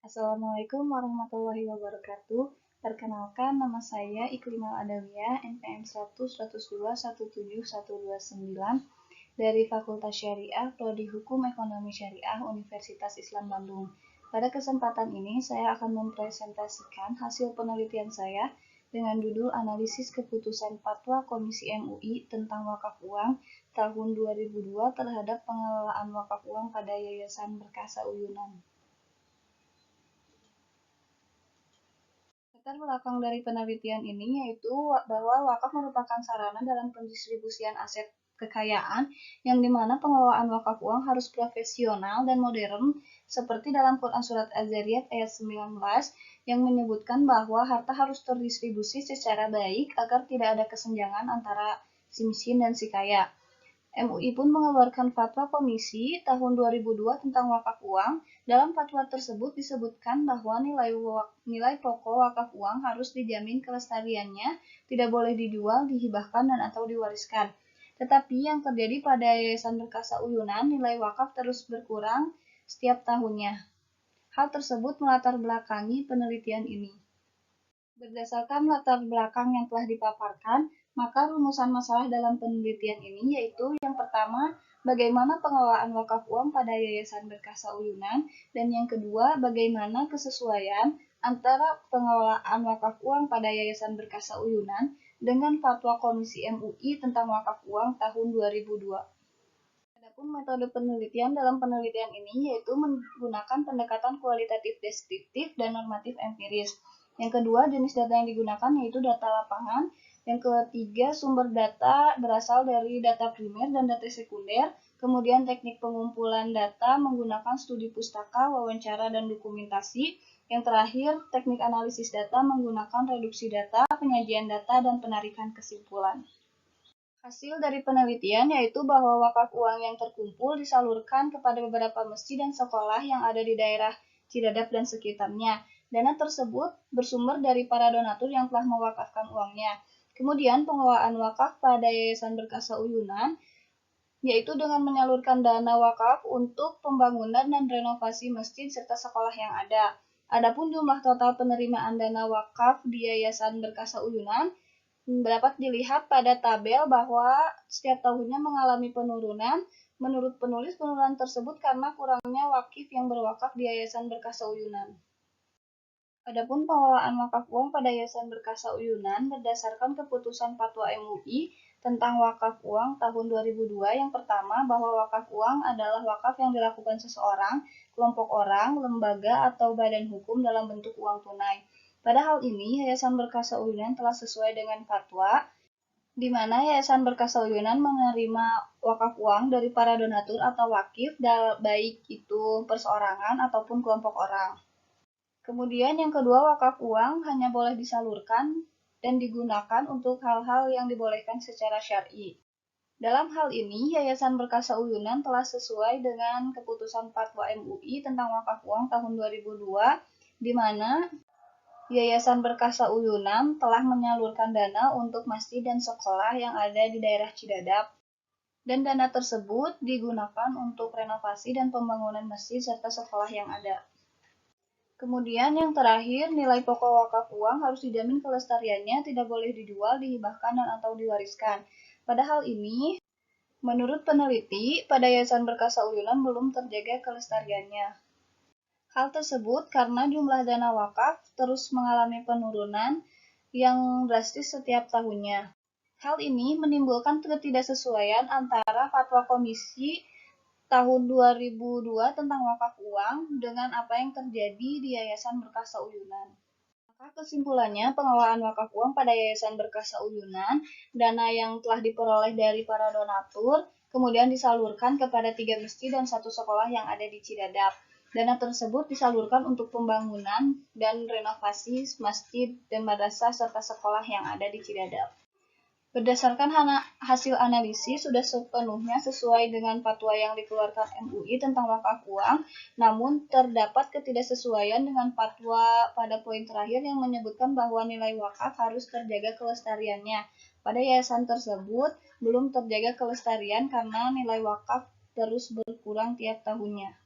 Assalamualaikum warahmatullahi wabarakatuh. Perkenalkan, nama saya Iklimal Adawiyah, NPM 100-102-17129 dari Fakultas Syariah, Prodi Hukum Ekonomi Syariah, Universitas Islam Bandung. Pada kesempatan ini, saya akan mempresentasikan hasil penelitian saya dengan judul Analisis Keputusan Fatwa Komisi MUI tentang wakaf uang tahun 2002 terhadap pengelolaan wakaf uang pada Yayasan Perkasa Uyunan. Latar belakang dari penelitian ini yaitu bahwa wakaf merupakan sarana dalam pendistribusian aset kekayaan yang dimana pengelolaan wakaf uang harus profesional dan modern seperti dalam Quran Surat Az-Zariyat ayat 19 yang menyebutkan bahwa harta harus terdistribusi secara baik agar tidak ada kesenjangan antara si miskin dan si kaya. MUI pun mengeluarkan fatwa komisi tahun 2002 tentang wakaf uang. Dalam fatwa tersebut disebutkan bahwa nilai pokok wakaf uang harus dijamin kelestariannya, tidak boleh dijual, dihibahkan, dan atau diwariskan. Tetapi yang terjadi pada Yayasan Perkasa Uyunan, nilai wakaf terus berkurang setiap tahunnya. Hal tersebut melatar belakangi penelitian ini. Berdasarkan latar belakang yang telah dipaparkan, maka rumusan masalah dalam penelitian ini yaitu yang pertama, bagaimana pengelolaan wakaf uang pada Yayasan Perkasa Uyunan, dan yang kedua, bagaimana kesesuaian antara pengelolaan wakaf uang pada Yayasan Perkasa Uyunan dengan fatwa Komisi MUI tentang wakaf uang tahun 2002. Adapun metode penelitian dalam penelitian ini yaitu menggunakan pendekatan kualitatif deskriptif dan normatif empiris. Yang kedua, jenis data yang digunakan yaitu data lapangan. Yang ketiga, sumber data berasal dari data primer dan data sekunder. Kemudian teknik pengumpulan data menggunakan studi pustaka, wawancara, dan dokumentasi. Yang terakhir, teknik analisis data menggunakan reduksi data, penyajian data, dan penarikan kesimpulan. Hasil dari penelitian yaitu bahwa wakaf uang yang terkumpul disalurkan kepada beberapa masjid dan sekolah yang ada di daerah Cidadap dan sekitarnya. Dana tersebut bersumber dari para donatur yang telah mewakafkan uangnya. Kemudian pengelolaan wakaf pada Yayasan Perkasa Uyunan yaitu dengan menyalurkan dana wakaf untuk pembangunan dan renovasi masjid serta sekolah yang ada. Adapun jumlah total penerimaan dana wakaf di Yayasan Perkasa Uyunan dapat dilihat pada tabel bahwa setiap tahunnya mengalami penurunan. Menurut penulis, penurunan tersebut karena kurangnya wakif yang berwakaf di Yayasan Perkasa Uyunan. Adapun pengelolaan wakaf uang pada Yayasan Perkasa Uyunan berdasarkan keputusan Fatwa MUI tentang wakaf uang tahun 2002 yang pertama bahwa wakaf uang adalah wakaf yang dilakukan seseorang, kelompok orang, lembaga, atau badan hukum dalam bentuk uang tunai. Pada hal ini, Yayasan Perkasa Uyunan telah sesuai dengan fatwa, di mana Yayasan Perkasa Uyunan menerima wakaf uang dari para donatur atau wakif, baik itu perseorangan ataupun kelompok orang. Kemudian yang kedua, wakaf uang hanya boleh disalurkan dan digunakan untuk hal-hal yang dibolehkan secara syar'i. Dalam hal ini, Yayasan Perkasa Uyunan telah sesuai dengan keputusan Fatwa MUI tentang wakaf uang tahun 2002, di mana Yayasan Perkasa Uyunan telah menyalurkan dana untuk masjid dan sekolah yang ada di daerah Cidadap, dan dana tersebut digunakan untuk renovasi dan pembangunan masjid serta sekolah yang ada. Kemudian yang terakhir, nilai pokok wakaf uang harus dijamin kelestariannya, tidak boleh dijual, dihibahkan, dan atau diwariskan. Pada hal ini, menurut peneliti, pada Yayasan Perkasa Uyunan belum terjaga kelestariannya. Hal tersebut karena jumlah dana wakaf terus mengalami penurunan yang drastis setiap tahunnya. Hal ini menimbulkan ketidaksesuaian antara fatwa komisi tahun 2002 tentang wakaf uang dengan apa yang terjadi di Yayasan Perkasa Uyunan. Maka kesimpulannya, pengelolaan wakaf uang pada Yayasan Perkasa Uyunan, dana yang telah diperoleh dari para donatur, kemudian disalurkan kepada 3 masjid dan 1 sekolah yang ada di Cidadap. Dana tersebut disalurkan untuk pembangunan dan renovasi masjid dan madrasah serta sekolah yang ada di Cidadap. Berdasarkan hasil analisis, sudah sepenuhnya sesuai dengan fatwa yang dikeluarkan MUI tentang wakaf uang, namun terdapat ketidaksesuaian dengan fatwa pada poin terakhir yang menyebutkan bahwa nilai wakaf harus terjaga kelestariannya. Pada yayasan tersebut, belum terjaga kelestarian karena nilai wakaf terus berkurang tiap tahunnya.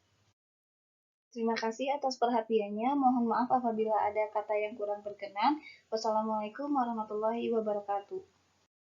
Terima kasih atas perhatiannya. Mohon maaf apabila ada kata yang kurang berkenan. Wassalamualaikum warahmatullahi wabarakatuh.